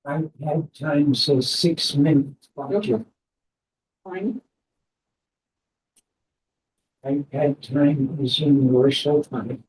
I've had time, so 6 minutes. Fine. I've had time as universal time.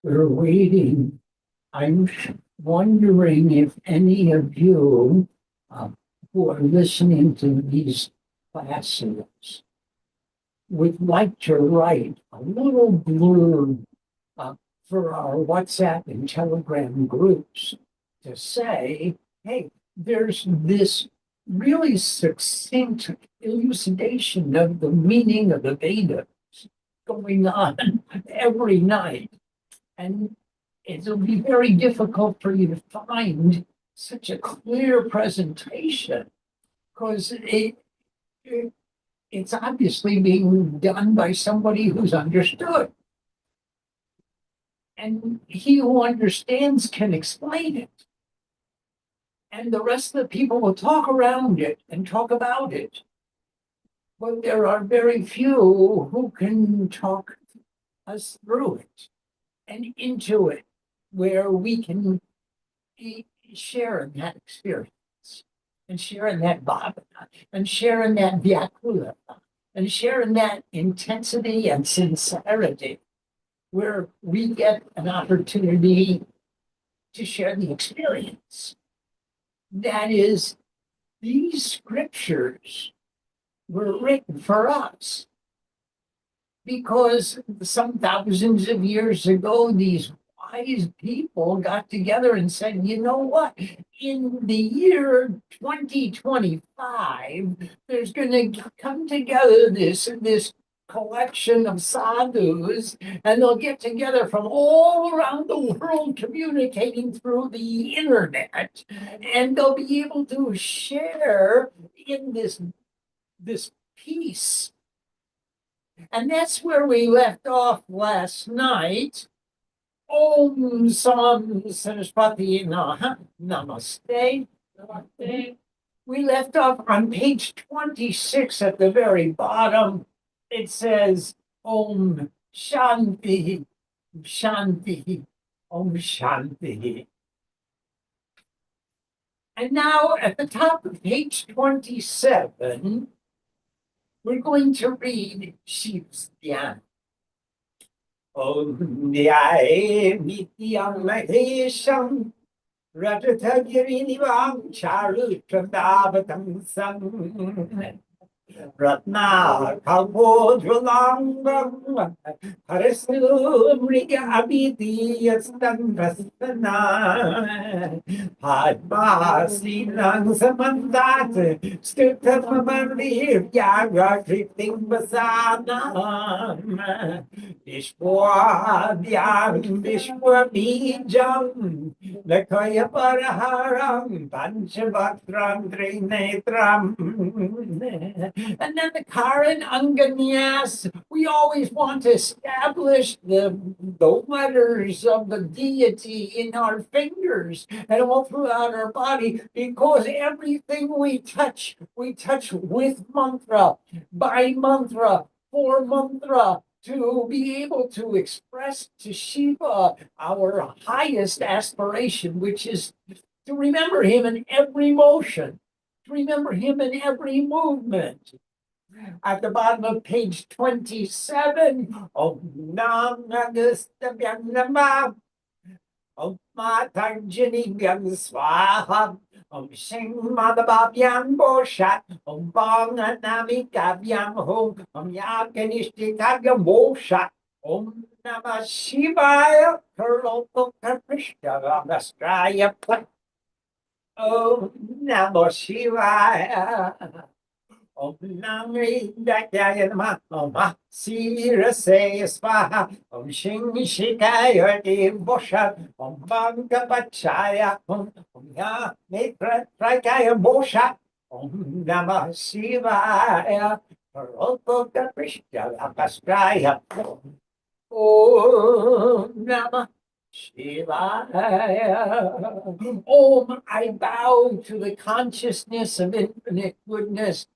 We're waiting. I'm wondering if any of you who are listening to these classes would like to write a little blurb for our WhatsApp and Telegram groups to say, hey, there's this really succinct elucidation of the meaning of the Vedas going on every night. And it'll be very difficult for you to find such a clear presentation because it's obviously being done by somebody who's understood. And he who understands can explain it. And the rest of the people will talk around it and talk about it. But there are very few who can talk us through it and into it, where we can share in that experience and share in that bhavana and share in that vyakula and share in that intensity and sincerity, where we get an opportunity to share the experience. That is, these scriptures were written for us because some thousands of years ago, these wise people got together and said, you know what? In the year 2025, there's going to come together this collection of sadhus, and they'll get together from all around the world communicating through the internet, and they'll be able to share in this peace. And that's where we left off last night. Om Sam Saraswati Namaste. Namaste. We left off on page 26 at the very bottom. It says Om Shanti, Shanti, Om Shanti. And now at the top of page 27, we're going to read Shiv's Dhyan. Om Dhyaye Nityam Mahesham Ratatagirinivam Charutradavatam Sam Ratna Kalpodrulangam Harasumriga Abhiti Yastandrastana Padmasinang Samandat Stutamamandir Yaga Kripting Basanam Vishwadyam Vishwabijam Lakaya Paraharam Panchavakram Trinetram. And then the Karan Anganyas, we always want to establish the letters of the deity in our fingers and all throughout our body, because everything we touch with mantra, by mantra, for mantra, to be able to express to Shiva our highest aspiration, which is to remember him in every motion, to remember him in every movement. At the bottom of page 27, Om Nam Nagastabhyam Namah. Om Matanjanibyam Swaha. Om Sing Madhababyam Boshat. Om Bong Anami Kavyam Hom. Om Yakanishti Kavyam Boshat. Om Namah Shivaya. Karoto Kapishta Ramastraya. Om Namah Shivaya. Om Namri Dakyaya Namah. Om Sirase Swaha. Om Shing Shikaya Boshat. Om Banga Pachaya. Om Ya Netra Trakaya Boshat. Om Namah Shivaya. Karoto Kapishta Ramastraya. Om Namah Shivaya. Om, I bow to the consciousness of infinite goodness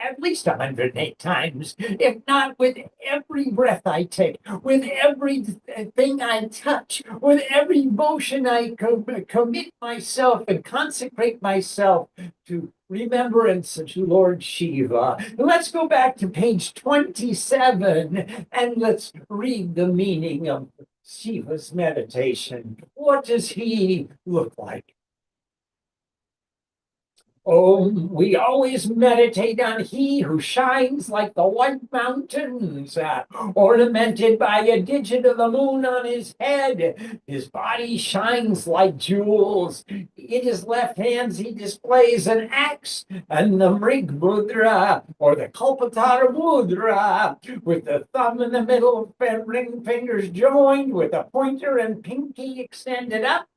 at least 108 times, if not with every breath I take, with every thing I touch, with every motion I commit myself and consecrate myself to remembrance to Lord Shiva. Let's go back to page 27 and let's read the meaning of Shiva's meditation. What does he look like? Oh, we always meditate on he who shines like the white mountains, ornamented by a digit of the moon on his head. His body shines like jewels. In his left hands, he displays an axe and the Mrig Mudra, or the Kalpatara Mudra, with the thumb and the middle ring fingers joined, with the pointer and pinky extended up.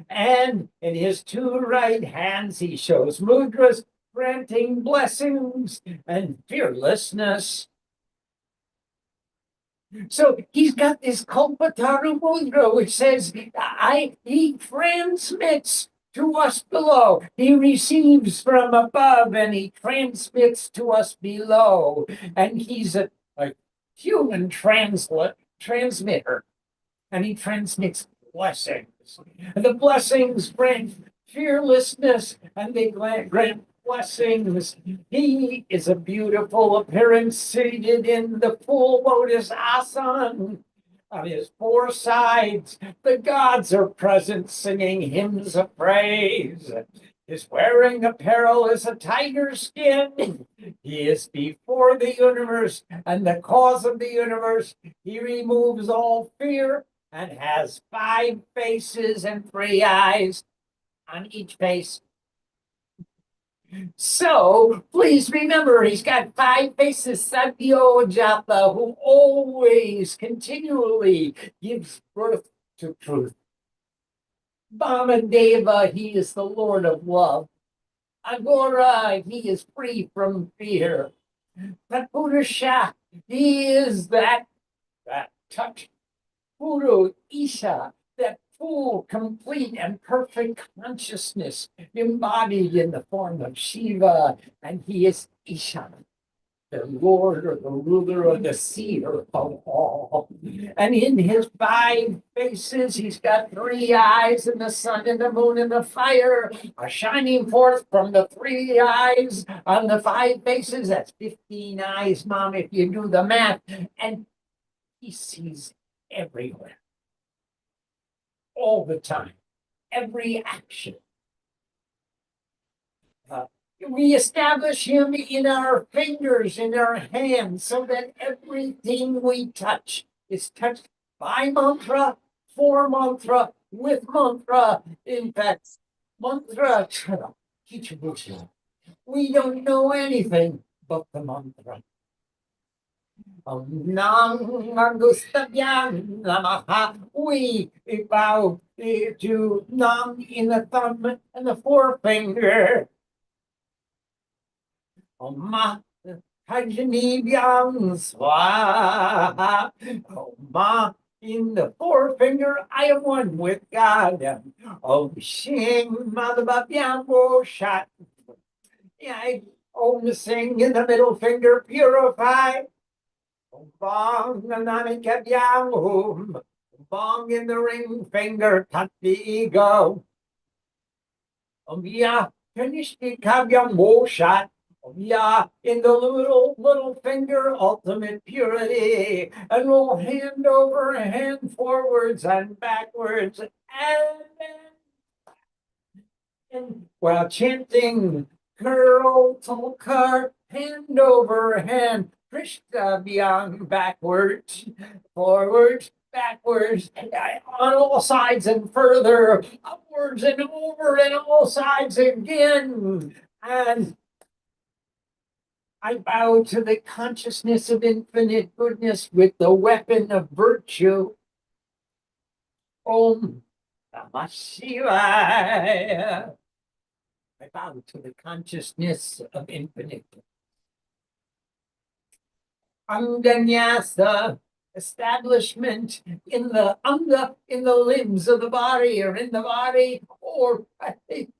And in his two right hands, he shows mudras, granting blessings and fearlessness. So he's got this Kalpataru mudra, which says, he transmits to us below. He receives from above and he transmits to us below. And he's a human transmitter. And he transmits blessings. And the blessings grant fearlessness, and they grant blessings. He is a beautiful appearance seated in the full lotus asana. On his four sides, the gods are present singing hymns of praise. His wearing apparel is a tiger skin. He is before the universe and the cause of the universe. He removes all fear and has 5 faces and 3 eyes on each face. So please remember, he's got 5 faces, Satyo Japa, who always, continually gives birth to truth. Vamadeva, he is the Lord of love. Agora, he is free from fear. Tatpurusha, he is that touch. Puru Isha, that full, complete, and perfect consciousness embodied in the form of Shiva, and he is Isha, the Lord or the ruler or the seer of all. And in his 5 faces, he's got 3 eyes, and the sun and the moon and the fire are shining forth from the 3 eyes on the 5 faces. That's 15 eyes, Mom, if you do the math. And he sees everywhere, all the time, every action. We establish him in our fingers, in our hands, so that everything we touch is touched by mantra, for mantra, with mantra. In fact, mantra, we don't know anything but the mantra. We bow to Nam in the thumb and the forefinger. Om Hajanibyam Swaha. Om in the forefinger, I am one with God. Om Shing Madhababyam Shat. Om Sing in the middle finger, purify. Bong Bong in the ring finger, cut the ego. Ya Kanishti Kavyam Shat. Yeah, in the little finger, ultimate purity, and we'll hand over hand forwards and backwards, and while chanting curl tolkar, hand over hand, Krishna beyond backwards, forwards, backwards, on all sides and further, upwards and over and all sides again, and I bow to the consciousness of infinite goodness with the weapon of virtue. Om Namah Shivaya. I bow to the consciousness of infinite goodness. Anganyasa, establishment in the anga, in the limbs of the body or in the body, or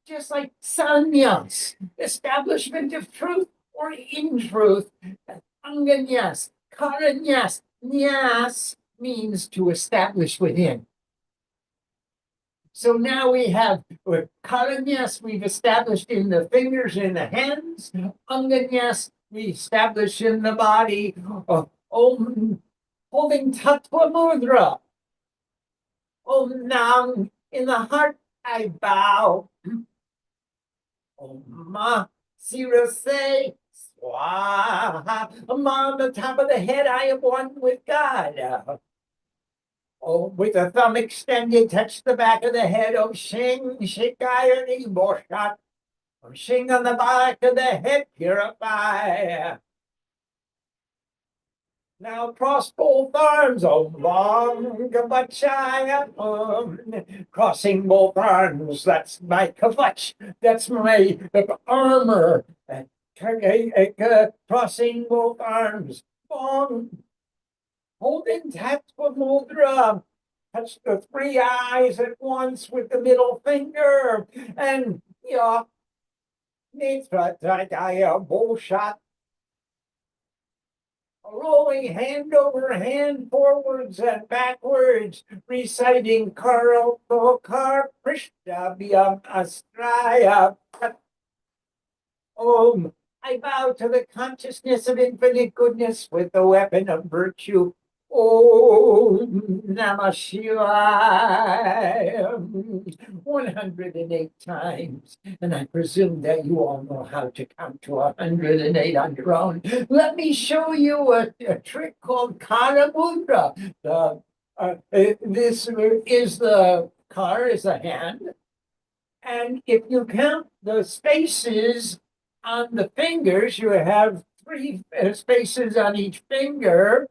just like sannyas, establishment of truth or in truth. Anganyas, karanyas, nyas means to establish within. So now we have karanyas, we've established in the fingers and the hands. Anganyas, we establish in the body. Om, holding tattva mudra. Om Nam, in the heart I bow. Om Ma, Sirase, Swaha. On the top of the head, I am one with God. With the thumb extended, touch the back of the head. Om Shing, Shikayani, Boshat. Om Shing on the back of the head, purify. Now cross both arms. Om Vam Gavachaya. Crossing both arms. That's my kavach. That's my armor. Crossing both arms. Holding tattva mudra. Touch the three eyes at once with the middle finger. And Nitra Daya Boshat. Rolling hand over hand, forwards and backwards, reciting Karo Tokar Krishna Bhyam Astraya. Om. I bow to the consciousness of infinite goodness with the weapon of virtue. Om Namah Shivaya. 108 times. And I presume that you all know how to count to 108 on your own. Let me show you a trick called Kara Mudra. This is the Kara is a hand. And if you count the spaces on the fingers, you have three spaces on each finger.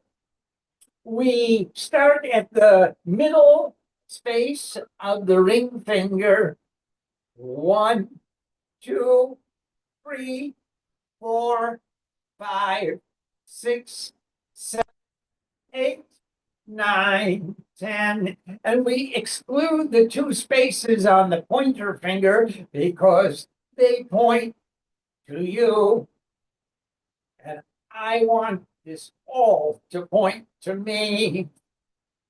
We start at the middle space of the ring finger. 1, 2, 3, 4, 5, 6, 7, 8, 9, 10. And we exclude the two spaces on the pointer finger because they point to you. And I want this all to point to me.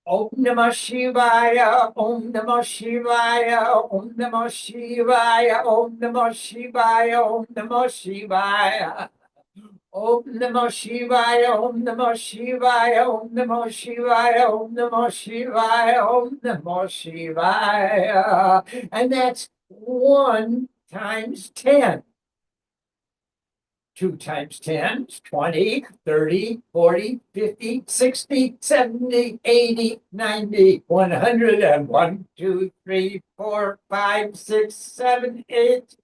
Om Namah Shivaya, Om Namah Shivaya, Om Namah Shivaya, Om Namah Shivaya, Om Namah Shivaya. Om Namah Shivaya, Om Namah Shivaya, Om Namah Shivaya, Om Namah Shivaya, Om Namah Shivaya. And that's 1 times 10. 2 times 10 is 20, 30, 40, 50, 60, 70, 80, 90, 100, and 1, 2, 3, 4, 5, 6, 7, 8.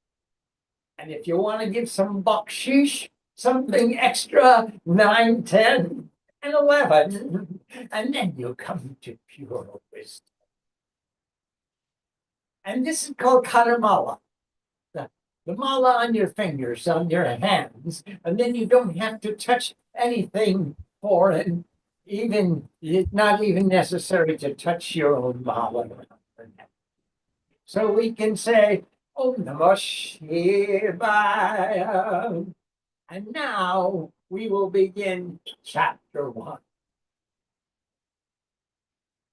And if you want to give some bakshish, something extra, 9, 10, and 11. And then you come to pure wisdom. And this is called Karamala. The mala on your fingers, on your hands, and then you don't have to touch anything foreign, it's not even necessary to touch your own mala. So we can say, Om Namah Shivaya. And now we will begin chapter 1.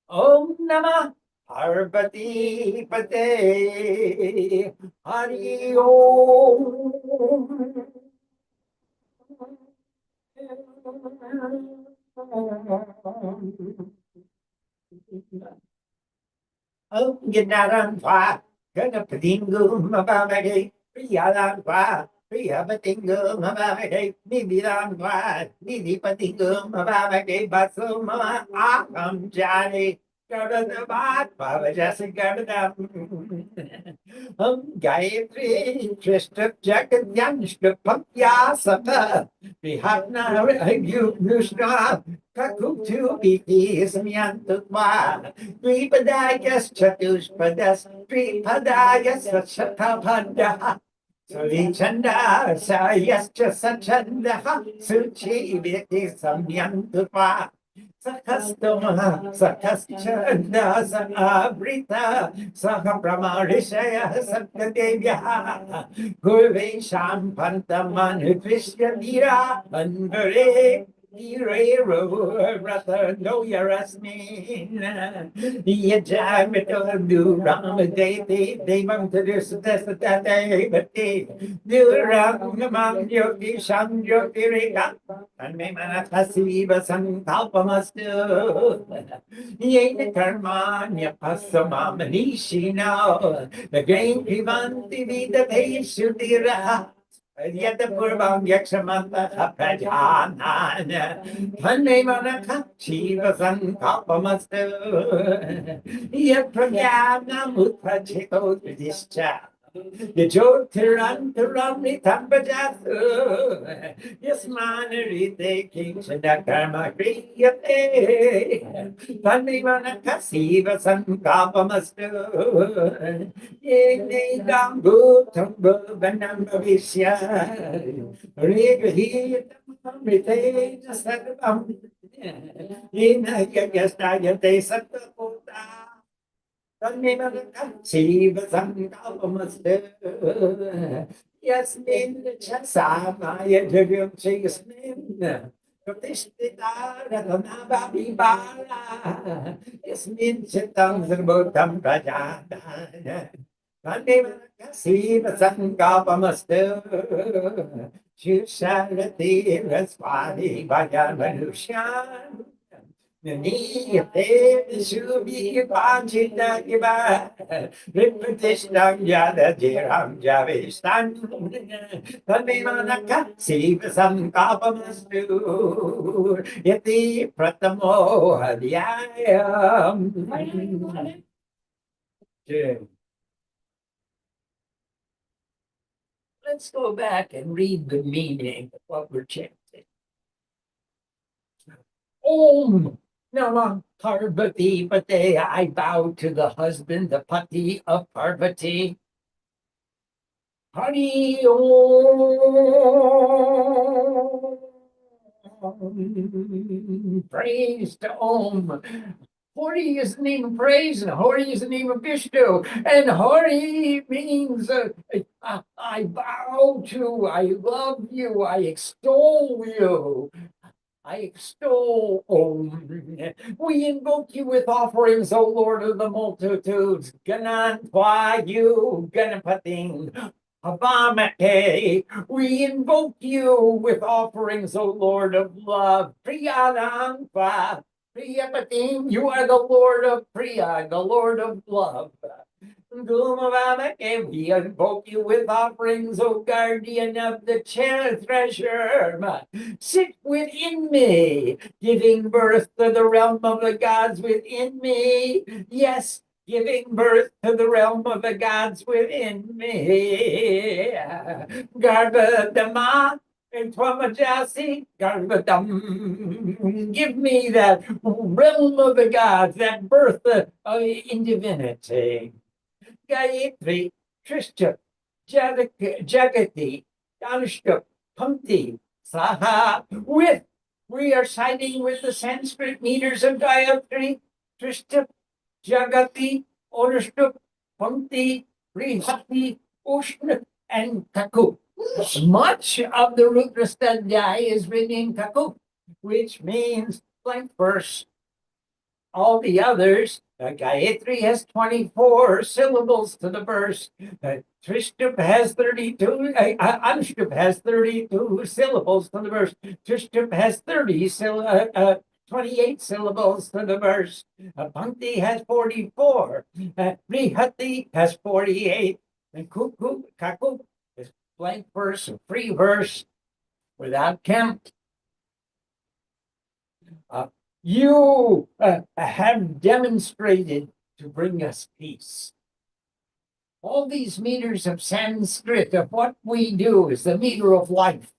Om Namah Parvati Pate Hari Om. Ginaran pa, ganapatingum mababagay, priyalan pa, priyapatingum mababagay, nibilan pa, ninipatingum mababagay, basum akam jani, garadabat, babajasi garadam. Gayatri, Krishna Jagadyanshka Pakyasata, Vihatna Yushna, Kakutu Biki Samyantutma. Tripadayas Chatushpadas Tripadayas Shatapanda Sulichanda Sayascha Sachanda Suchi Viti Samyantupa Sakastoma Sakaschanda Sahabrita Sahapramarishaya Sakadevya Gurve Shampantaman Krishna Dira Anvare Brother, know your asmin. Yajamito do Ramadati, they want to do that day, but they do Ramam Yogi Sham Yogi Rika, and may Manakasiva San Kalpamastu. Ye Karma, Yapasama Manishi now, the great Vivanti Vida Peshudira. Yadapurvam Yakshamanta Prajana Tandemanaka Shiva Sankapamastu Yaprayana Mutachito Vidischa Yajotirantaramni Tampajasu Yasmanarite King Shadakarma Kriyate Tandemanaka Shiva Sankapamastu Yedam Bhutam Bhuvanam Bhavishya Rigahita Sarvam Ina Yagastayate Sattapota Shiva Sankapamastu Yasmin Chasamaya Jagam Yasmin Pratishtita Ratanabhavi Bala Yasmin Chitam Sarbotam Prajata Shiva Sankapamastu Shusharati Raswani Vajamanushan Niyate Vishubhi Panchita Kiva Ripatishtam Yada Jiram Javishtan Tamimanaka Shiva Sankapamastu Yati Pratamo Hadhyayam. Let's go back and read the meaning of what we're chanting. Om Namah Parvati Pate. I bow to the husband, the pati of Parvati. Hari Om. Praise to Om. Hori is the name of praise, and Hori is the name of Vishnu. And Hori means I bow to, I love you, I extol you. I extol Om. We invoke you with offerings, O Lord of the multitudes. Ganantva you, Ganapating. Avamake. We invoke you with offerings, O Lord of love. Priyanampa. Priyapatim, you are the Lord of Priya, the Lord of love. Gumavamake, we invoke you with offerings, O guardian of the treasure. Sit within me, giving birth to the realm of the gods within me. Yes, giving birth to the realm of the gods within me. Garbhadama and Twamajasi, Garbhadam. Give me that realm of the gods, that birth in divinity. Gayatri, Trishta, Jagati, Danushka, Pumpti, Saha. We are siding with the Sanskrit meters of Gayatri, Trishta, Jagati, Onushka, Pumpti, Rihati, Ushna, and Kaku. Much of the Rudra Stadhyaya is written in Kaku, which means blank verse. All the others Gayatri has 24 syllables to the verse. Trishtup has 32. Anushtup has 32 syllables to the verse. Trishtup has 28 syllables to the verse. Bhakti has 44. Brihati has 48. And Kuku, Kaku is blank verse, a free verse without count. You have demonstrated to bring us peace. All these meters of Sanskrit of what we do is the meter of life.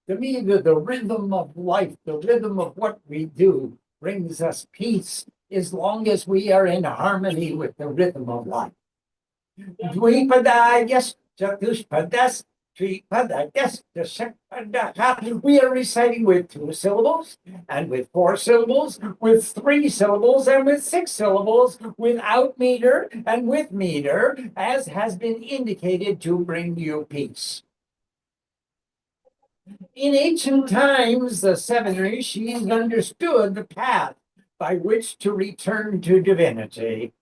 The meter, the rhythm of life, the rhythm of what we do brings us peace as long as we are in harmony with the rhythm of life. Dvipadayas chatushpadas we are reciting with 2 syllables, and with 4 syllables, with 3 syllables, and with 6 syllables, without meter and with meter, as has been indicated to bring you peace. In ancient times, the 7 rishis understood the path by which to return to divinity.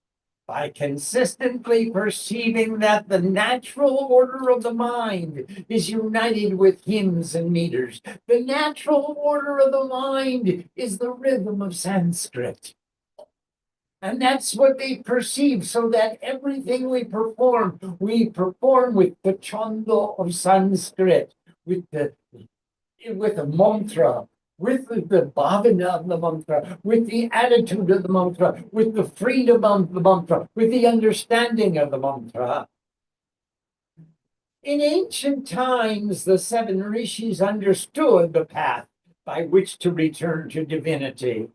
By consistently perceiving that the natural order of the mind is united with hymns and meters. The natural order of the mind is the rhythm of Sanskrit. And that's what they perceive, so that everything we perform with the chanda of Sanskrit, with the mantra, with the bhavana of the mantra, with the attitude of the mantra, with the freedom of the mantra, with the understanding of the mantra. In ancient times, the 7 rishis understood the path by which to return to divinity,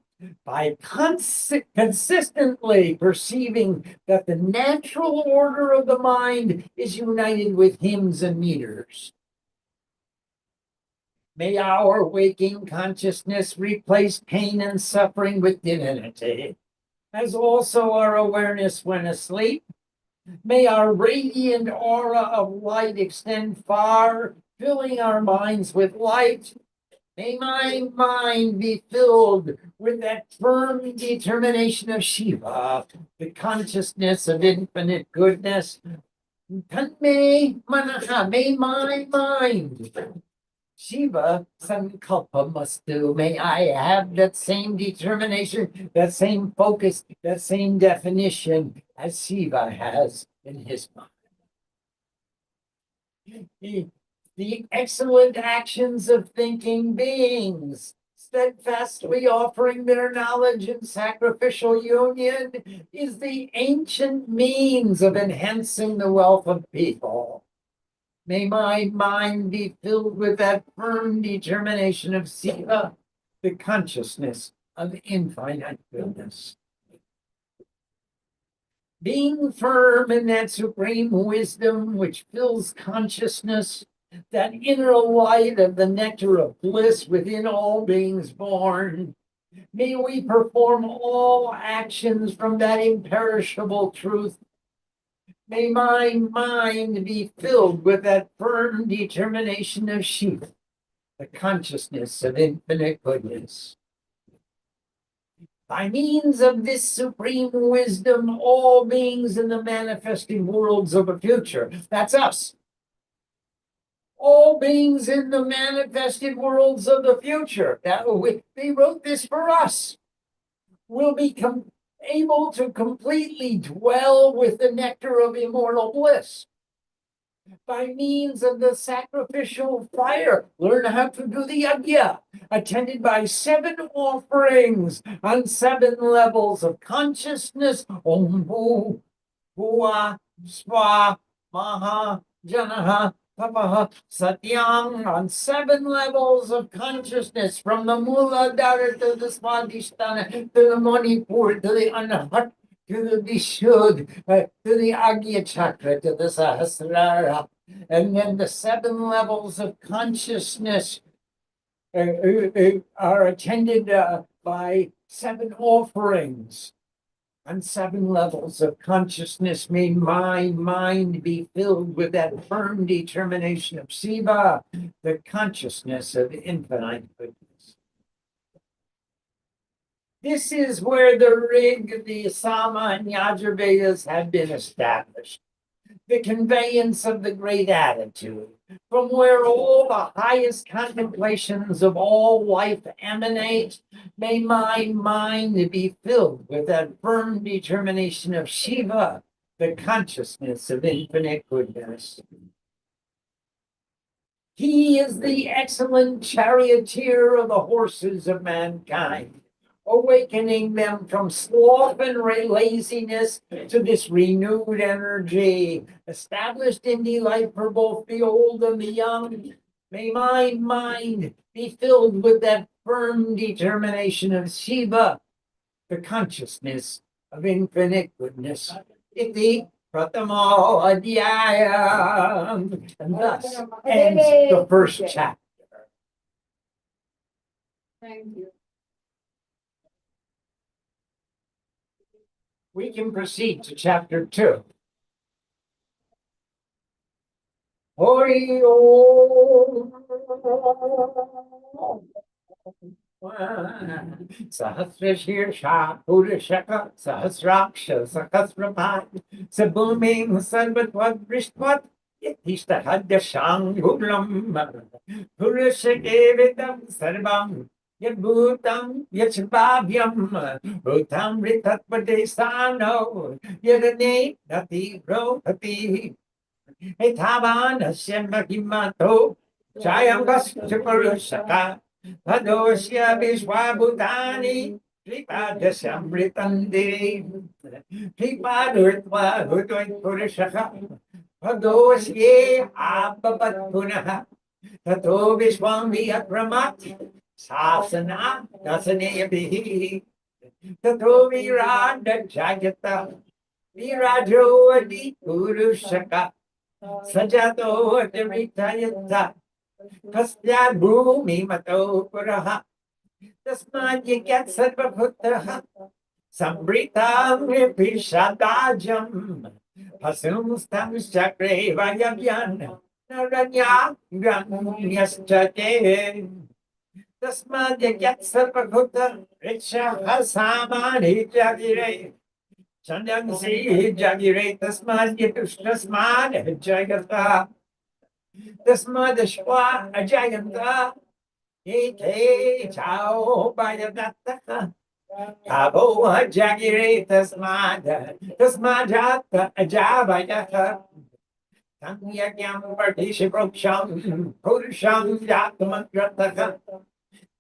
by consistently perceiving that the natural order of the mind is united with hymns and meters. May our waking consciousness replace pain and suffering with divinity, as also our awareness when asleep. May our radiant aura of light extend far, filling our minds with light. May my mind be filled with that firm determination of Shiva, the consciousness of infinite goodness. May my mind Shiva Sankalpa Mastu. May I have that same determination, that same focus, that same definition as Shiva has in his mind. The excellent actions of thinking beings, steadfastly offering their knowledge in sacrificial union, is the ancient means of enhancing the wealth of people. May my mind be filled with that firm determination of Siva, the consciousness of infinite goodness. Being firm in that supreme wisdom which fills consciousness, that inner light of the nectar of bliss within all beings born, may we perform all actions from that imperishable truth. May my mind be filled with that firm determination of Shiva, the consciousness of infinite goodness. By means of this supreme wisdom, all beings in the manifesting worlds of the future, that's us. All beings in the manifested worlds of the future, they wrote this for us, will become able to completely dwell with the nectar of immortal bliss. By means of the sacrificial fire, learn how to do the yajna, attended by 7 offerings on 7 levels of consciousness. Om Bhu, Bhua, Swa, Maha, Janaha, Tapaha, Satyam, on 7 levels of consciousness, from the Muladhara to the Swadhisthana, to the Manipur, to the Anahat, to the Vishuddha, to the Agya Chakra, to the Sahasrara, and then the 7 levels of consciousness are attended by 7 offerings. On 7 levels of consciousness, may my mind be filled with that firm determination of Shiva, the consciousness of infinite goodness. This is where the Rig, the Sama, and Yajurvedas have been established. The conveyance of the great attitude, from where all the highest contemplations of all life emanate, may my mind be filled with that firm determination of Shiva, the consciousness of infinite goodness. He is the excellent charioteer of the horses of mankind, awakening them from sloth and laziness to this renewed energy, established in delight for both the old and the young. May my mind be filled with that firm determination of Shiva, the consciousness of infinite goodness. Iti Pratamo Adhyaya. And thus ends the first chapter. Thank you. We can proceed to chapter 2. Hori Om. Sahasrashirsha Purashaka Sahasraksha Sahasrapat Sabuming Sarvatvat Vishtvat Yatishtahadyashangulam Purashakevidam Sarvam Yadbhutam Yachbhavyam Bhutam Ritatpadesano Yadane Nati Rohati Etavan Hasemakimato Jayam Purashaka Padosya Vishwabhutani Tripadashamritandi Tripadurtva Hudoit Purashaka Padosye Ababat Punaha Tato Vishwam Viakramat Sasana Dasaneyabihi Tato Virada Jayata Virajo Adi Purushaka Sajato Adritayata Kasya Bhumi Mato Puraha Tasmad Yigat Sarvabhutaha Sambritam Vipishadajam Hasumstam Chakre Vayabyan Naranya Ganyastate Tasmad Yigat Sarvabhuta Richa Hasamani Jagire Chandang Si Jagire Tasmad Yitushtasmad Jagata Tasmad Shwa Ajayanta Eke Chao Bayadatta Kabo Jagire Tasmajata Ajabayata Tanyagyam Partishiproksham Purusham Yatmandrata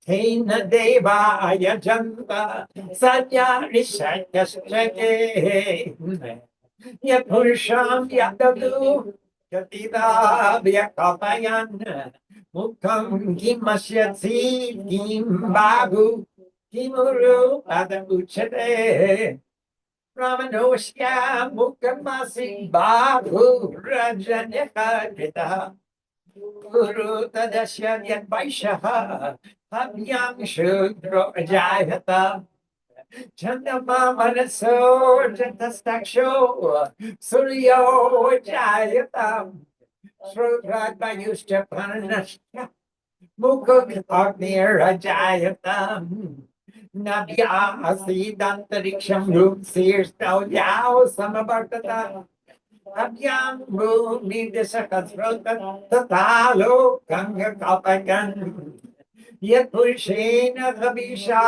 Tena Deva Ayajanta Satya Rishayastrake Yapurusham Yadavu Yatida Vyakapayan Mukam Kimasyatsi Kim Babu Kimuru Padamuchate Ramanoshya Mukamasi Babu Rajanekadita Guru Tadasya Yadvaishaha Hamyam Shudro Ajayata Chandama Manaso Jantastaksho Suryo Jayata Srudrad Bayushta Panashya Mukuk Agnir Ajayatam Nabya Asidantariksham Room Sears Tau Yao Samabartata Abhyam Bhumi Desakasrota Tatalo Ganga Kapagan Yapushena Kabisha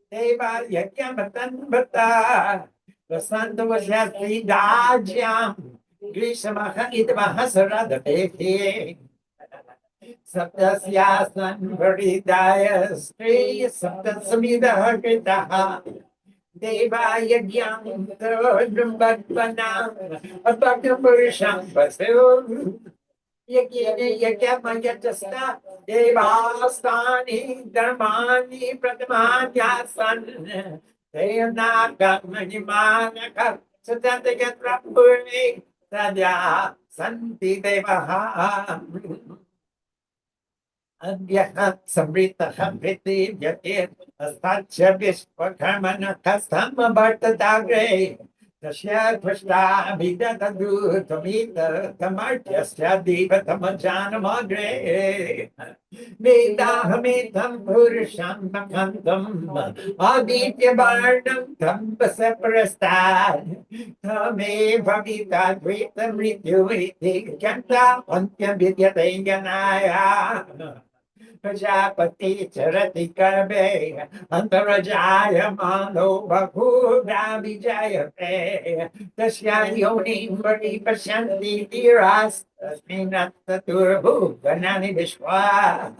Deva Yakyamatan Bata Vasanta Vashati Dajyam Grishamaha Idmahasarada Dehi Saptasyasan Varidaya Sri Saptasamida Kritaha Deva Yagyam Drambadvanam Abhagamusham Vasu Yagyamagyatasta Devastani Dharmani Pratamayasan Devanagamanimanakat Satatayatrapurni Sadya Santi Devaha Adhyahat Samritaha Priti Yatir Astacha Vishwakarmana Kastama Bhartadagre Tasya Krishna Vida Tadu Tamita Tamartyasya Deva Tamajanamagre Vedahamitam Purusham Makantam Aditya Varnam Tambasa Prastad Tame Bhavita Dvita Mrityu Iti Kyanta Antya Vidyate Ganaya Prajapati Charati Karbe Antarajaya Mano Bhakura Vijayate Tasya Yoni Mari Pashanti Tiras Tasminata Turbu Ganani Vishwa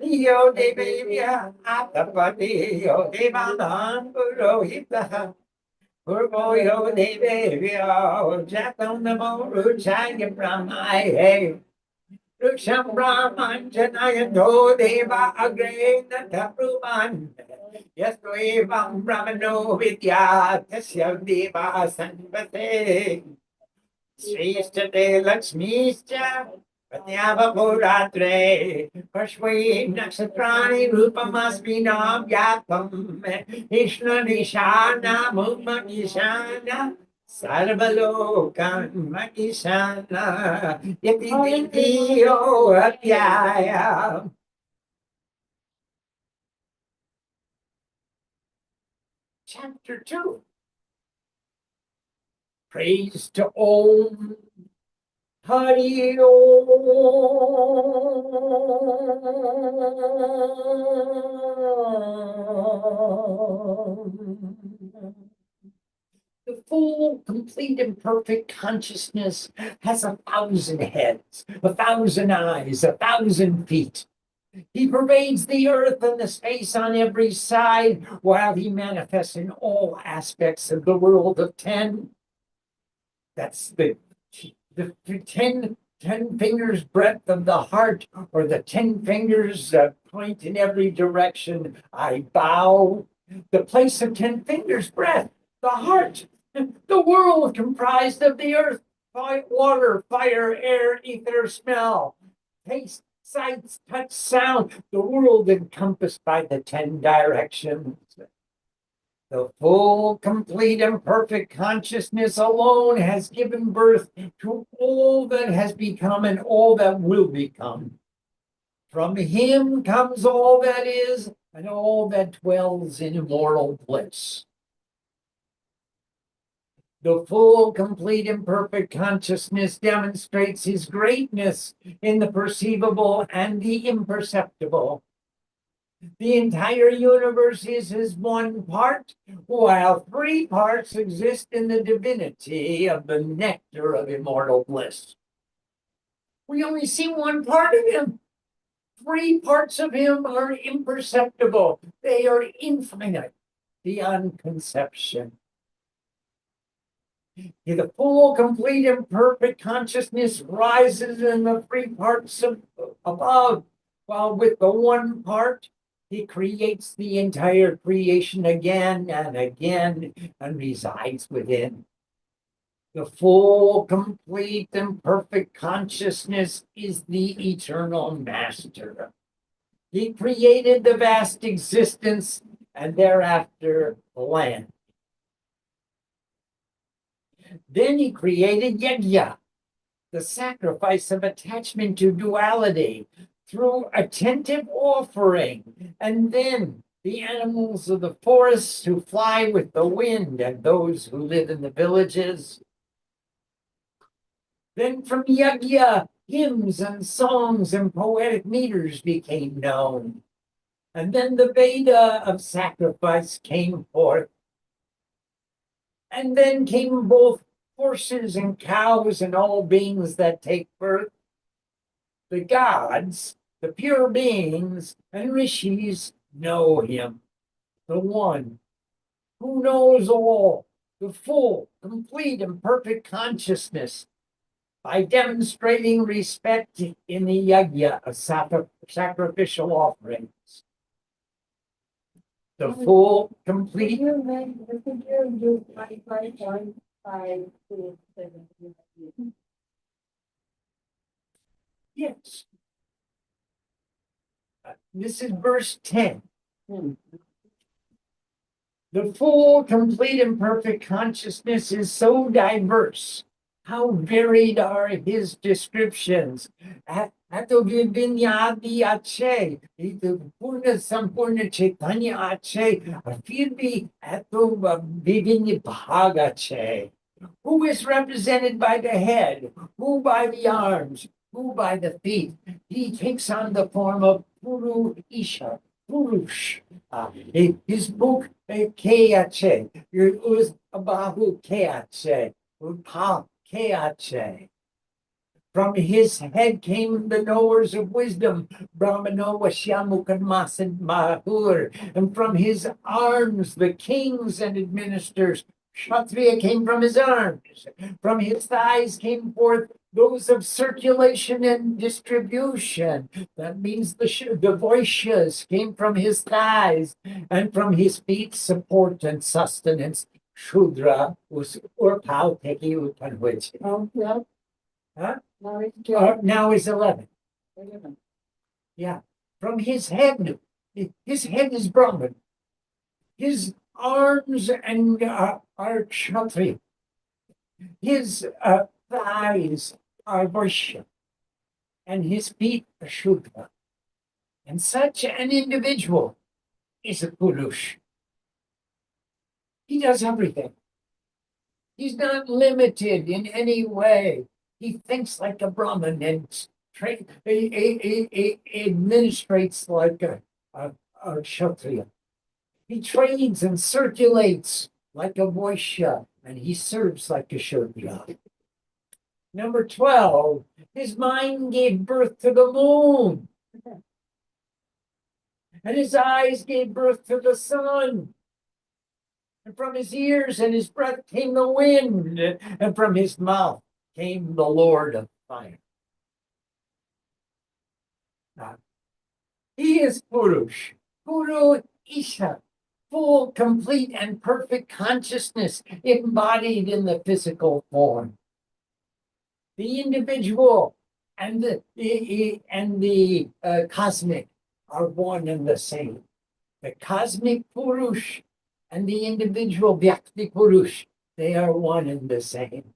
Yo Devya Atapati Yo Devanan Purohita Purvo Yo Devya Jatam Namo Ruchaya Brahmaya Ruksham Brahman Janayano Deva Agrena Tapruman Yasto Evam Brahmano Vidya Tasya Deva Sanvate Srishtate Lakshmischa Panyava Puratre Pashwe Naksatrani Rupamasminam Yatam Ishna Nishana Mumma Nishana Sarvalokan Makishana Yati Diyo Atyaya. Chapter 2. Praise to Om Hari Om. The full, complete, and perfect consciousness has 1,000 heads, 1,000 eyes, 1,000 feet. He pervades the earth and the space on every side, while he manifests in all aspects of the world of 10. That's the 10 fingers breadth of the heart, or the 10 fingers point in every direction. I bow. The place of 10 fingers breadth, the heart, the world comprised of the earth, water, fire, air, ether, smell, taste, sights, touch, sound, the world encompassed by the 10 directions. The full, complete, and perfect consciousness alone has given birth to all that has become and all that will become. From him comes all that is and all that dwells in immortal bliss. The full, complete, and perfect consciousness demonstrates his greatness in the perceivable and the imperceptible. The entire universe is his one part, while 3 parts exist in the divinity of the nectar of immortal bliss. We only see 1 part of him. 3 parts of him are imperceptible. They are infinite, beyond conception. The full, complete, and perfect consciousness rises in the 3 parts above, while with the 1 part, he creates the entire creation again and again and resides within. The full, complete, and perfect consciousness is the eternal master. He created the vast existence and thereafter the land. Then he created yajna, the sacrifice of attachment to duality, through attentive offering, and then the animals of the forests who fly with the wind and those who live in the villages. Then from yajna, hymns and songs and poetic meters became known. And then the Veda of sacrifice came forth. And then came both horses and cows and all beings that take birth. The gods, the pure beings, and rishis know him, the one who knows all, the full, complete, and perfect consciousness, by demonstrating respect in the yajna of sacrificial offerings. The full, complete. Yes. This is verse 10. The full, complete, and perfect consciousness is so diverse. How varied are his descriptions? Ato vivinyadi ache, ito purna sampurna chaitanya ache, फिर भी ato vivinya bhag ache. Who is represented by the head? Who by the arms? Who by the feet? He takes on the form of Puru Isha, Purush. His book, Keache, was Abahu Keache, Upa Keache. From his head came the knowers of wisdom, Brahmano Vasyamukanmasan Mahur, and from his arms the kings and administrators. Kshatriya came from his arms. From his thighs came forth those of circulation and distribution. That means the Vaishyas came from his thighs, and from his feet support and sustenance. Shudra was or Pau Teki Upanwich. Oh, yeah. Huh? Now it's 12. Now is 11. 11. Yeah. From his head is Brahman. His arms and are Kshatriya. His thighs are Vaishya. And his feet are Shudra. And such an individual is a Purush. He does everything. He's not limited in any way. He thinks like a Brahmin and administrates like a Kshatriya. He trades and circulates like a Vaishya, and he serves like a Shudra. Number 12, his mind gave birth to the moon, and his eyes gave birth to the sun. And from his ears and his breath came the wind, and from his mouth came the Lord of fire. He is Purush, Puru Isha, full, complete, and perfect consciousness embodied in the physical form. The individual and the cosmic are one and the same. The cosmic Purush and the individual Vyakti Purush, they are one and the same.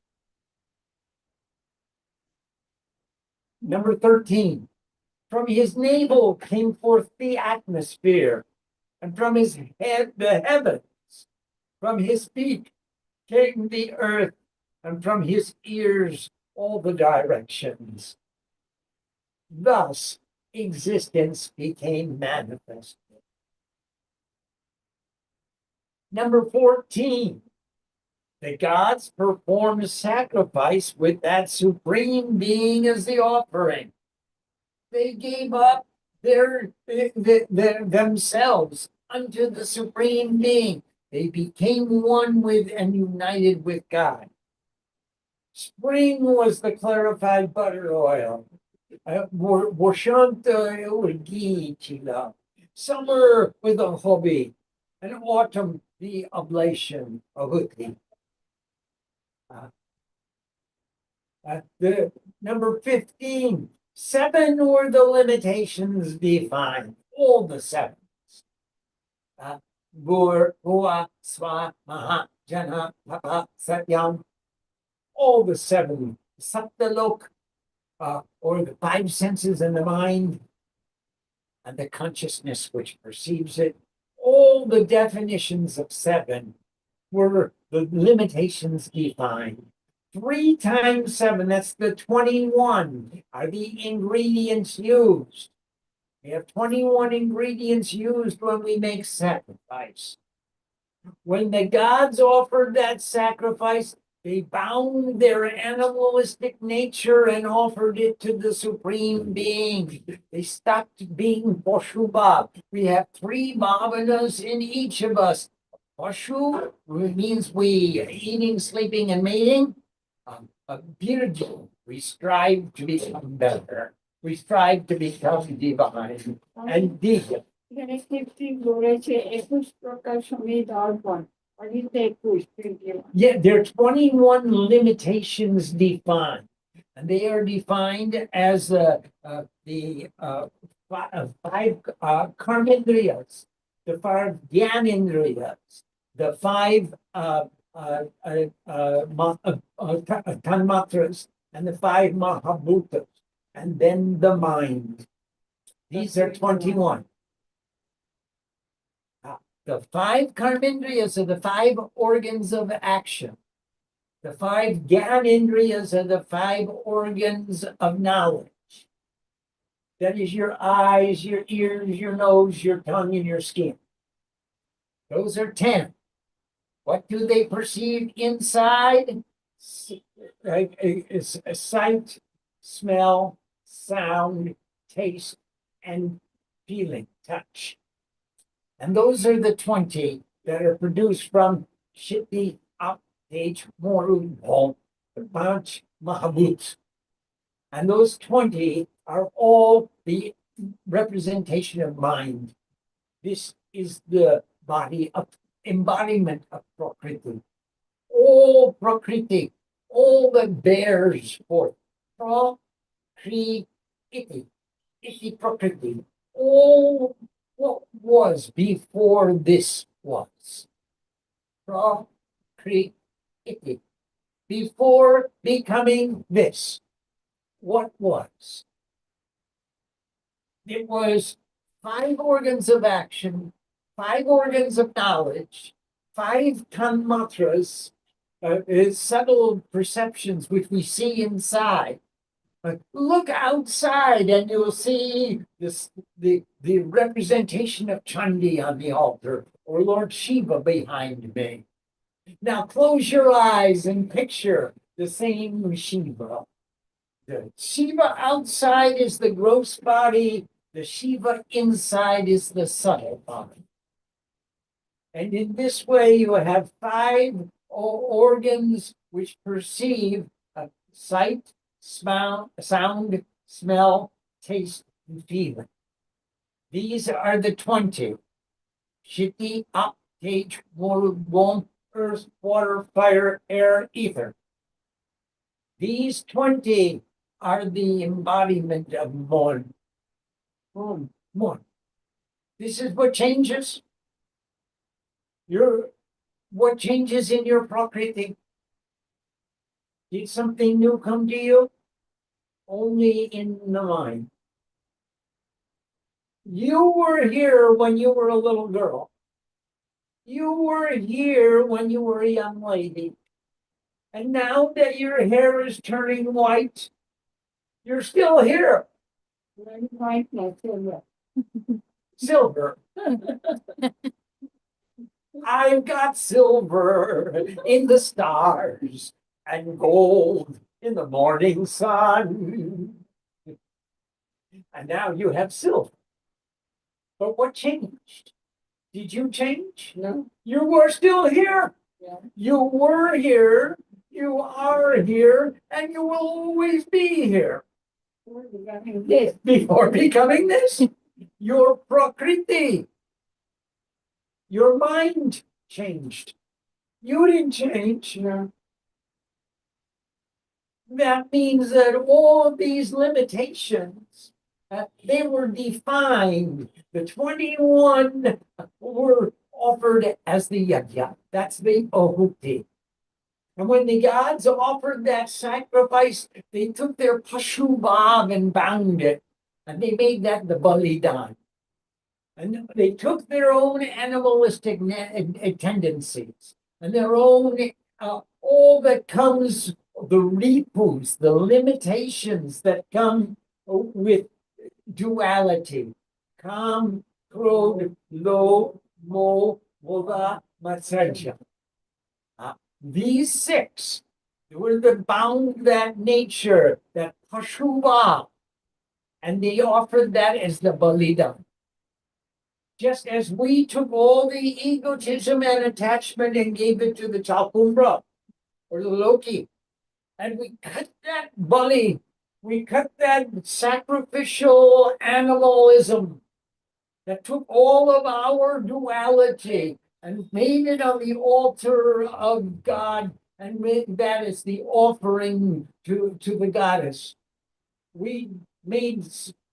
Number 13, from his navel came forth the atmosphere, and from his head the heavens. From his feet came the earth, and from his ears all the directions. Thus, existence became manifested. Number 14, the gods performed sacrifice with that supreme being as the offering. They gave up their themselves unto the supreme being. They became one with and united with God. Spring was the clarified butter oil. Vashanta or ghee chila. Summer with a hobby. And autumn the oblation of Uti. The number 15, 7 were the limitations defined, all the 7s. Gur, Hua, Swa, Maha, Jana, Papa, Satyam, all the 7. Saptalok, or the 5 senses in the mind, and the consciousness which perceives it. All the definitions of 7 were the limitations defined. 3 times 7, that's the 21, are the ingredients used. We have 21 ingredients used when we make sacrifice. When the gods offered that sacrifice, they bound their animalistic nature and offered it to the supreme being. They stopped being Poshubha. We have 3 bhavanas in each of us. Pashu means we eating, sleeping, and mating. Birju, we strive to become better. We strive to become divine. And Diya. এখানে কীর্তি বলেছে 21 প্রকার সমেত অর্পণ অজিতে 21 Yeah, there are 21 limitations defined. And they are defined as the 5 karmendriyas, the 5 gyanendriyas, the five tanmatras and the five mahabhutas, and then the mind. These are 21. The five karmendriyas are the five organs of action. The five gyanendriyas are the five organs of knowledge. That is your eyes, your ears, your nose, your tongue, and your skin. Those are 10. What do they perceive inside? It's sight, smell, sound, taste, and feeling, touch. And those are the 20 that are produced from Shiti, Aptej, Moru, Bhom, the Panch Mahabhuts. And those 20 are all the representation of mind. This is the body of embodiment of Prakriti. All Prakriti, all that bears forth. Prakriti, iti Prakriti. All what was before this was. Prakriti. Before becoming this, what was? It was five organs of action, five organs of knowledge, five tanmatras, subtle perceptions which we see inside. Look outside and you'll see the representation of Chandi on the altar or Lord Shiva behind me. Now close your eyes and picture the same Shiva. The Shiva outside is the gross body. The Shiva inside is the subtle body. And in this way, you have five organs which perceive sight, sound, smell, taste, and feeling. These are the 20. Shiti, up, Tej, Moru, Bom, earth, water, fire, air, ether. These 20 are the embodiment of Mon. Mon. This is what changes. What changes in your Prakriti? Did something new come to you? Only in the mind. You were here when you were a little girl. You were here when you were a young lady. And now that your hair is turning white, you're still here. White, not silver. Silver. I've got silver in the stars and gold in the morning sun. And now you have silver. But what changed? Did you change? No. You were still here. Yeah. You were here. You are here. And you will always be here. Before becoming this, your Prakriti, your mind changed. You didn't change. No. That means that all of these limitations, they were defined. The 21 were offered as the yajna. That's the ahuti. And when the gods offered that sacrifice, they took their pashu bhav and bound it. And they made that the balidan. And they took their own animalistic tendencies and their own, all that comes, the ripus, the limitations that come with duality. Kam, krod, lo, mo, moda, matsarja. These six were the bound that nature, that pashuva, and they offered that as the balidan. Just as we took all the egotism and attachment and gave it to the Chalkumbra or the Loki, and we cut that bali, we cut that sacrificial animalism that took all of our duality and made it on the altar of God and made that as the offering to the goddess. We made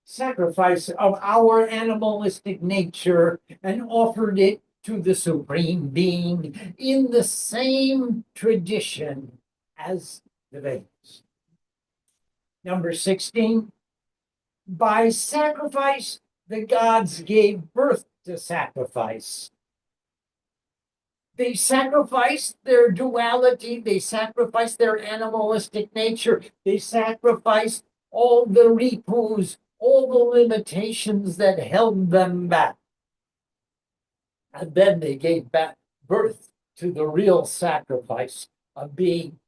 sacrifice of our animalistic nature and offered it to the Supreme Being in the same tradition as the Vedas. Number 16, by sacrifice, the gods gave birth to sacrifice. They sacrificed their duality, they sacrificed their animalistic nature, they sacrificed all the ripus, all the limitations that held them back. And then they gave back birth to the real sacrifice of being,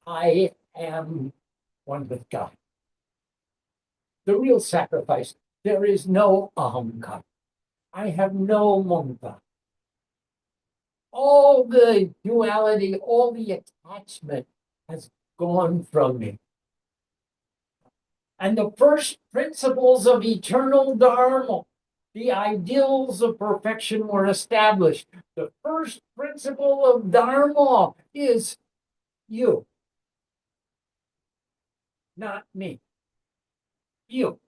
I am one with God. The real sacrifice, there is no ahamkara. I have no mamta. All the duality, all the attachment has gone from me. And the first principles of eternal Dharma, the ideals of perfection were established. The first principle of Dharma is you, not me. You.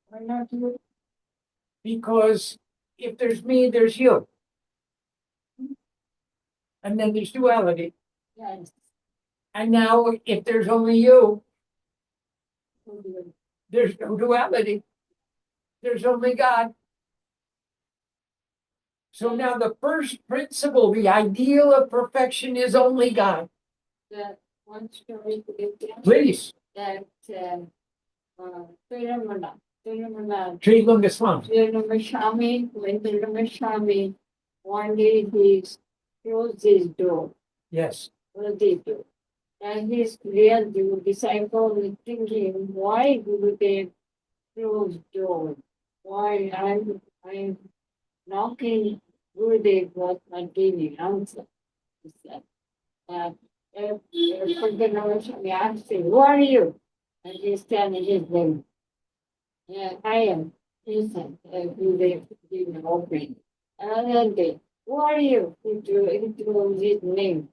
Why not you? Because if there's me, there's you. And then there's duality. Yes. And now, if there's only you, there's no duality. There's only God. So now the first principle, the ideal of perfection is only God. That one story to get there, Please, that Tirumalai Sri Swami. Swami, when Swami one day he closed his door, Yes. closed his door. And his real disciple was thinking, why Gurudev closed door? Why I'm knocking, Gurudev was not giving answer. He said, Swami asked him, who are you? And he's telling his name. Yeah, I am. He said, Gurudev gave an offering. Another day, who are you? He told his name.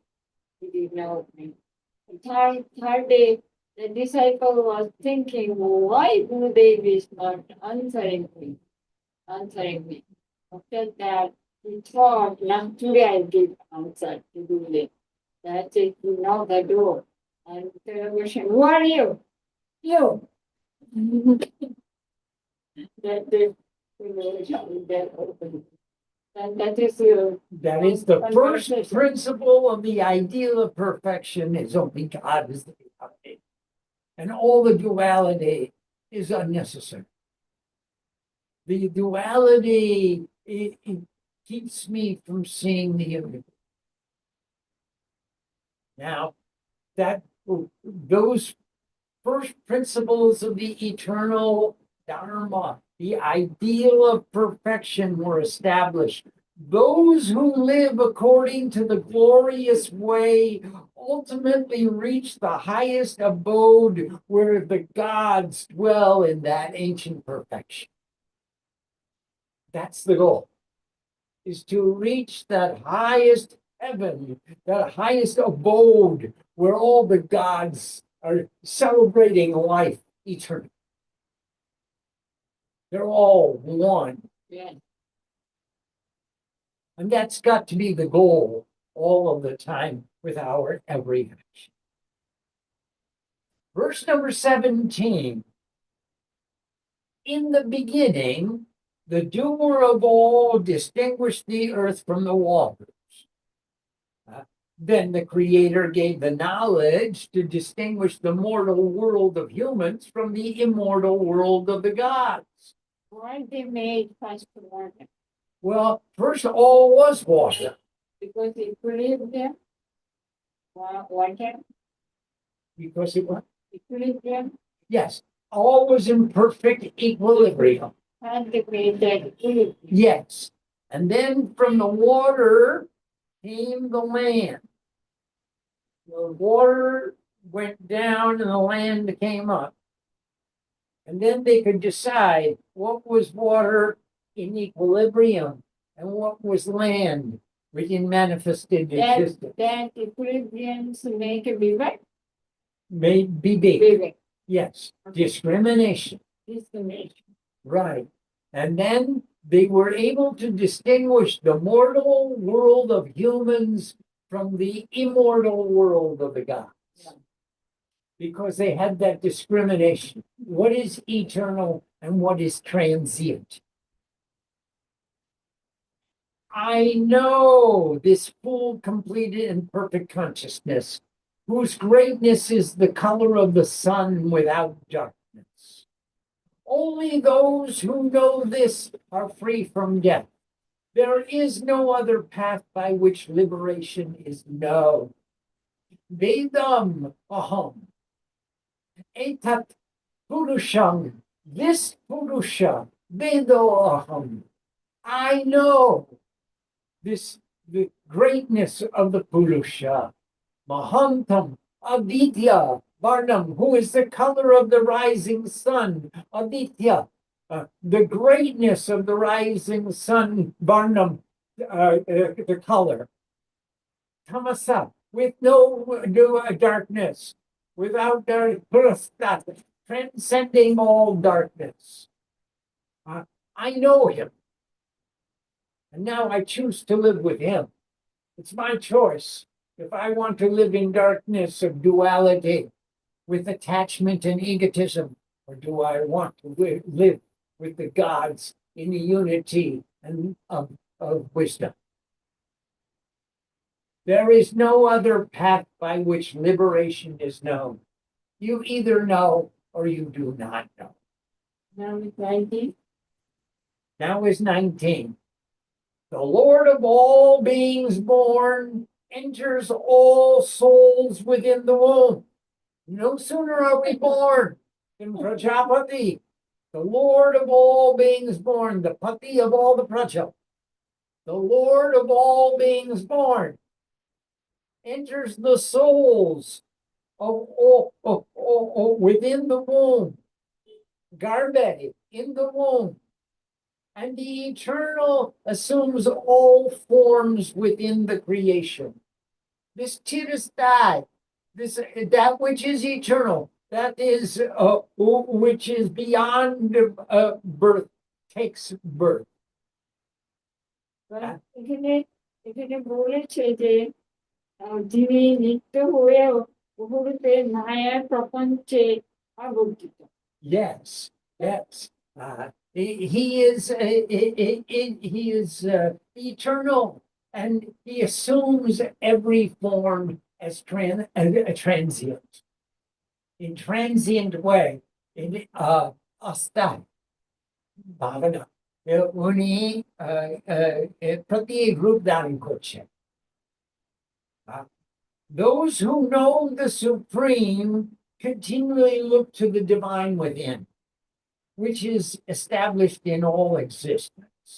He did not open. Third day, the disciple was thinking, why Gurudev is not answering me? After that, he thought, now today I'll give answer to Gurudev. That's it, he knocked the door. And the question, who are you? You. That the that opened. And that is the first principle of the ideal of perfection is only God is the reality. And all the duality is unnecessary. The duality, it keeps me from seeing the universe. Now, those first principles of the eternal Dharma, the ideal of perfection were established. Those who live according to the glorious way ultimately reach the highest abode where the gods dwell in that ancient perfection. That's the goal, is to reach that highest heaven, that highest abode where all the gods are celebrating life eternal. They're all one. Yeah. And that's got to be the goal all of the time with our every action. Verse number 17. In the beginning, the doer of all distinguished the earth from the waters. Then the Creator gave the knowledge to distinguish the mortal world of humans from the immortal world of the gods. Why they made first water? Well, first all was water. Because equilibrium, water, Because it was, equilibrium, yes, all was in perfect equilibrium. and they made that equilibrium. Yes. And then from the water came the land. The water went down and the land came up. And then they could decide what was water in equilibrium and what was land within manifested existence. That equilibriums make a vivek. May be big. Vivek. Yes. Discrimination. Discrimination. Right. And then they were able to distinguish the mortal world of humans from the immortal world of the gods. Yeah. Because they had that discrimination. What is eternal and what is transient? I know this full, completed, and perfect consciousness, whose greatness is the color of the sun without darkness. Only those who know this are free from death. There is no other path by which liberation is known. Vedam aham. Etat Purusham. This Purusha. Vedo aham. I know this, the greatness of the Purusha. Mahantam Aditya Varnam, who is the color of the rising sun. Aditya, the greatness of the rising sun. Varnam, the color. Tamasa, with no darkness, without transcending all darkness. I know him. And now I choose to live with him. It's my choice. If I want to live in darkness of duality with attachment and egotism, or do I want to live with the gods in the unity and of wisdom? There is no other path by which liberation is known. You either know or you do not know. Now it's 19. Now is 19. The Lord of all beings born enters all souls within the womb. No sooner are we born than Prajapati, the Lord of all beings born, the Pati of all the Praja, the Lord of all beings born, enters the souls of within the womb, Garbe, in the womb. And the eternal assumes all forms within the creation. This tirastai, this that which is eternal, that is which is beyond birth, takes birth. এখানে এখানে বলেছে যে যিনি নিত্য হয়ে উপরূপে মায়ার প্রপঞ্চে আবর্তিত। Yes, yes. He is eternal, and he assumes every form as a transient, in transient way, in asta bhavana. উনি প্রত্যেক রূপ ধারণ করছেন। Those who know the Supreme continually look to the divine within, which is established in all existence.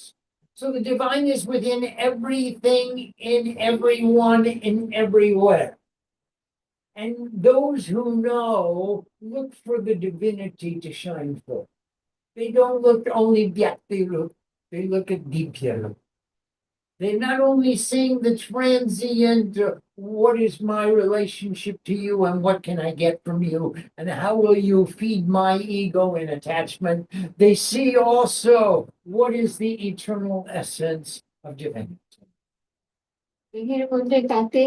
So the divine is within everything, in everyone, in everywhere. And those who know look for the divinity to shine forth. They don't look only Vyakti Rup, they look at Dipya Rup. They're not only seeing the transient, what is my relationship to you and what can I get from you and how will you feed my ego and attachment. They see also what is the eternal essence of divinity. এর মধ্যে তাতে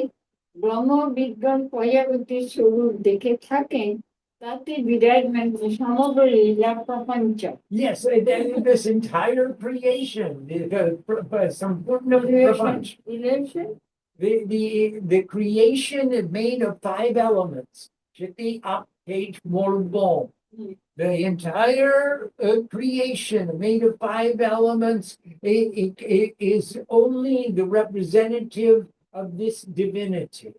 ব্রহ্ম বিজ্ঞান প্রজাপতির স্বরূপ দেখে থাকেন, তাতে বিরাজমান সমগ্র লীলা প্রপঞ্চ। Yes, this entire creation, Sampurna Prapanch. The creation is made of 5 elements. Shiti up page Morbon. The entire creation made of 5 elements it is only the representative of this divinity.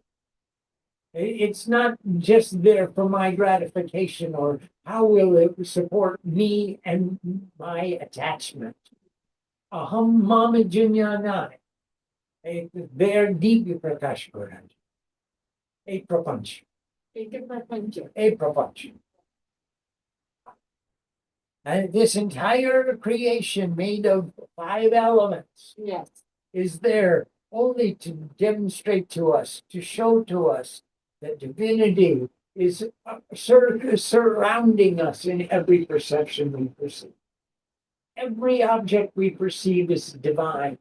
It's not just there for my gratification or how will it support me and my attachment. Aham mama junyanai. They're deep prakash Guraj. A prapanch. A prapanch. And this entire creation made of 5 elements, Yes, is there only to demonstrate to us, to show to us that divinity is surrounding us in every perception we perceive. every object we perceive is divine.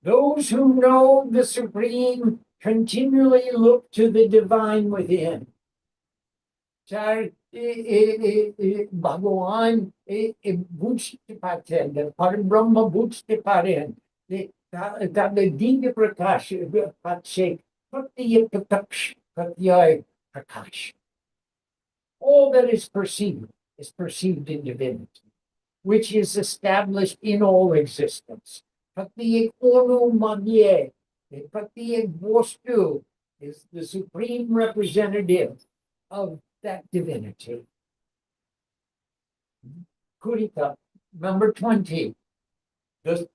Those who know the Supreme continually look to the divine within. ভগবান বুঝতে পারছেন, পরব্রহ্ম বুঝতে পারেন, তাদের দিন প্রকাশ পাচ্ছে প্রত্যয় প্রত্যক্ষ প্রত্যয় প্রকাশ. All that is perceived in divinity, which is established in all existence. Pratyek Onumadye, Pratyek Bostu is the supreme representative of that divinity. Kurita, number 20.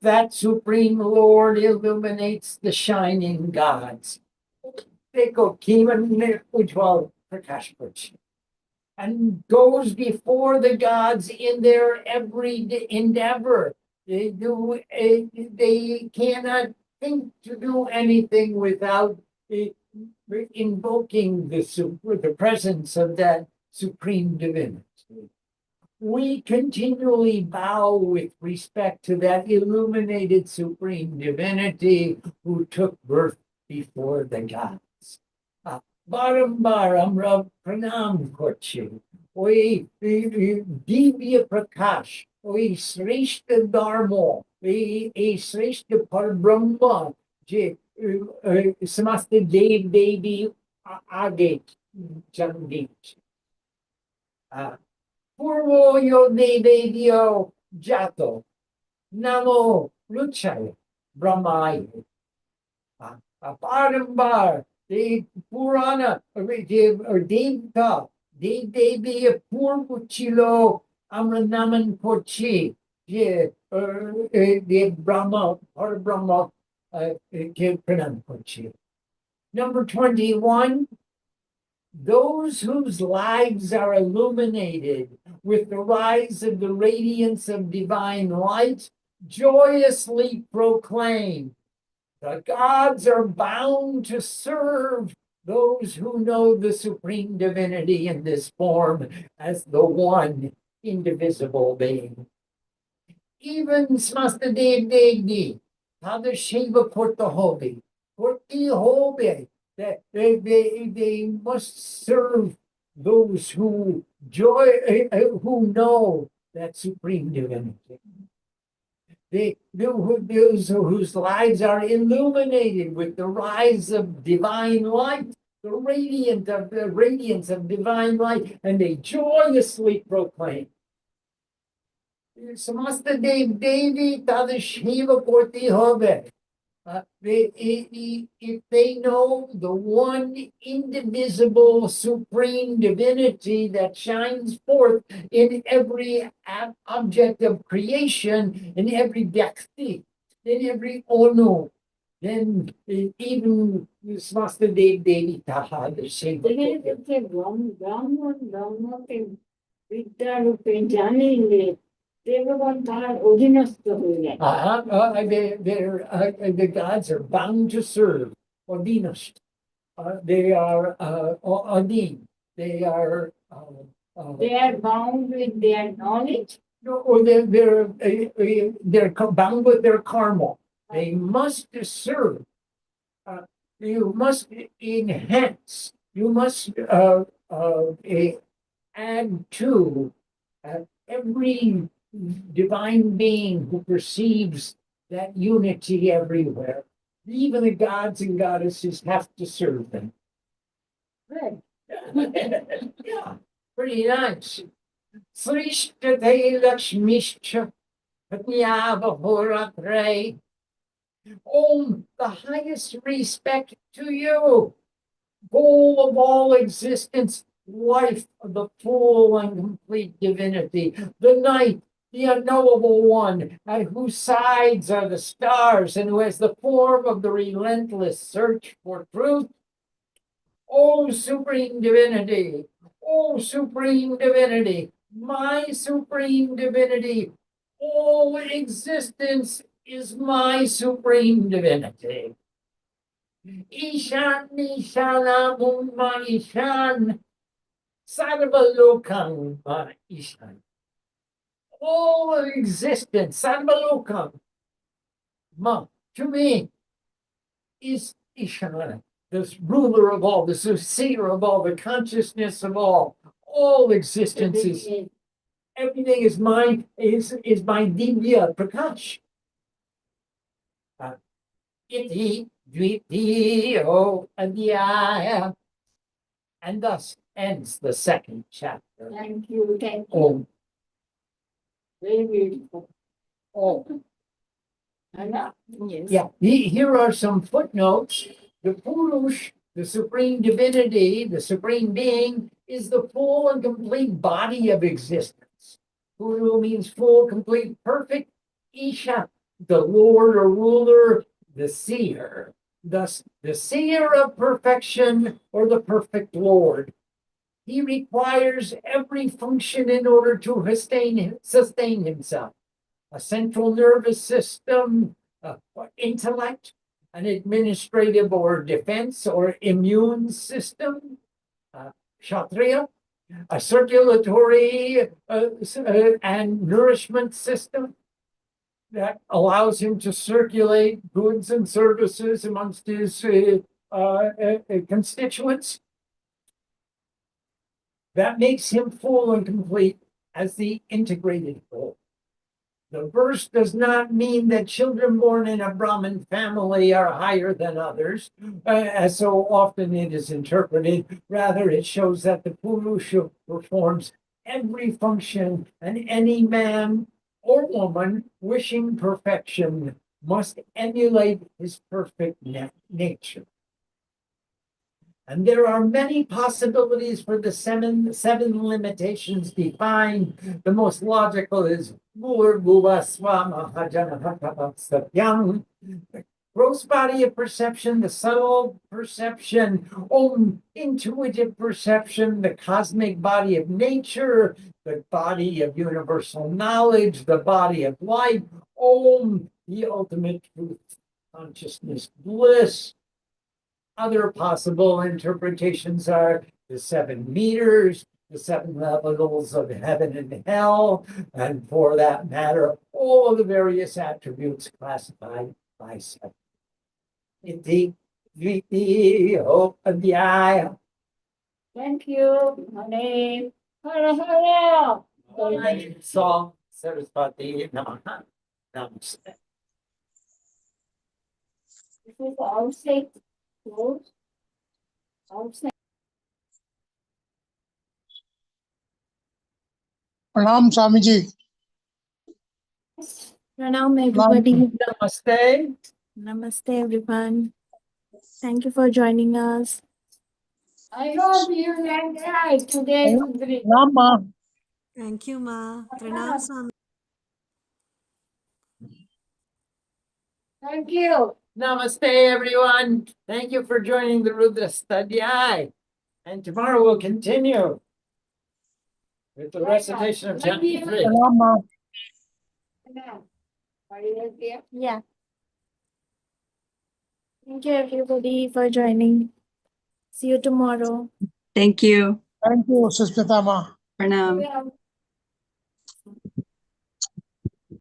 That supreme Lord illuminates the shining gods. Deko Kiman Ujwal Prakash Puchi. And goes before the gods in their every endeavor. They cannot think to do anything without invoking the presence of that supreme divinity. We continually bow with respect to that illuminated supreme divinity who took birth before the gods. Barambar amra pranam korchi. Oi divya prakash. Oi shreshta dharma. Oi shreshta parbrahma. Je samasta dev devi agate jangit. Purvo yo devyo jato. Namo luchaya brahmaya. Barambar. The Purana or Devta, Devi Purvuchilo Amranaman Pochi, the Brahma or Brahma Pranam Pochi. Number 21, those whose lives are illuminated with the rise of the radiance of divine light joyously proclaim, the gods are bound to serve those who know the supreme divinity in this form as the one indivisible being. Even Smastadev Devi, Father Shiva Portahobi, that they must serve those who know that supreme divinity. Those whose lives are illuminated with the rise of divine light, the radiance of divine light, and they joyously proclaim. Samasta Dev Devi Tadashiva Korti Hobe. If they know the one indivisible supreme divinity that shines forth in every object of creation, in every Vyakti, in every Onu, then even Smasta Dev Devi Taha, the Shiva. The gods are bound to serve, ordinast. They are ordained. They are bound with their knowledge. Or they're bound with their karma. They must serve. You must enhance. You must add to every divine being who perceives that unity everywhere. Even the gods and goddesses have to serve them. Good. Yeah, pretty nice. Srishtate Lakshmishcha Patnyabhoratre. Om, the highest respect to you, goal of all existence, life of the full and complete divinity, the night, the unknowable one, at whose sides are the stars and who has the form of the relentless search for truth. O supreme divinity, O supreme divinity, my supreme divinity, all existence is my supreme divinity. Ishan Nishana Mumma Ishan Sarvalokang Ma Ishan. all of existence, Sarvalokam, Ma, to me, is Ishvara, the ruler of all, the seer of all, the consciousness of all existences. Everything is mine, is my Divya Prakash. Iti Dvitiyo Adhyaya. And thus ends the second chapter. Thank you. Thank you. Om. Very beautiful. Om. Yes. Yeah, here are some footnotes. The Purush, the supreme divinity, the supreme being, is the full and complete body of existence. Puru means full, complete, perfect. Isha, the lord or ruler, the seer. Thus, the seer of perfection or the perfect lord. He requires every function in order to sustain himself. A central nervous system, intellect, an administrative or defense or immune system, kshatriya, a circulatory and nourishment system that allows him to circulate goods and services amongst his constituents. That makes him full and complete as the integrated whole. The verse does not mean that children born in a Brahmin family are higher than others, as so often it is interpreted. Rather, it shows that the Purusha performs every function, and any man or woman wishing perfection must emulate his perfect nature. And there are many possibilities for the seven limitations defined. The most logical is the gross body of perception, the subtle perception, intuitive perception, the cosmic body of nature, the body of universal knowledge, the body of life, the ultimate truth, consciousness, bliss. Other possible interpretations are the 7 meters, the 7 levels of heaven and hell, and for that matter, all of the various attributes classified by 7. Iti Dvitiyo Adhyaya. Thank you, honey. Hara hara. Song Saraswati Namaha. Namaste. This is outside. Close. Outside. प्रणाम Swami ji Pranam everybody. Namaste. Namaste everyone. Thank you for joining us. I hope you enjoyed today's break. प्रणाम माँ Thank you, Ma. Pranam, Swami. Thank you. Namaste, everyone. Thank you for joining the Rudra Stadhyay. And tomorrow we'll continue with the recitation of chapter 3. प्रणाम माँ Are you there? Yeah. Thank you everybody for joining. See you tomorrow. Thank you. Thank you Sushmita माँ Pranam. Yeah.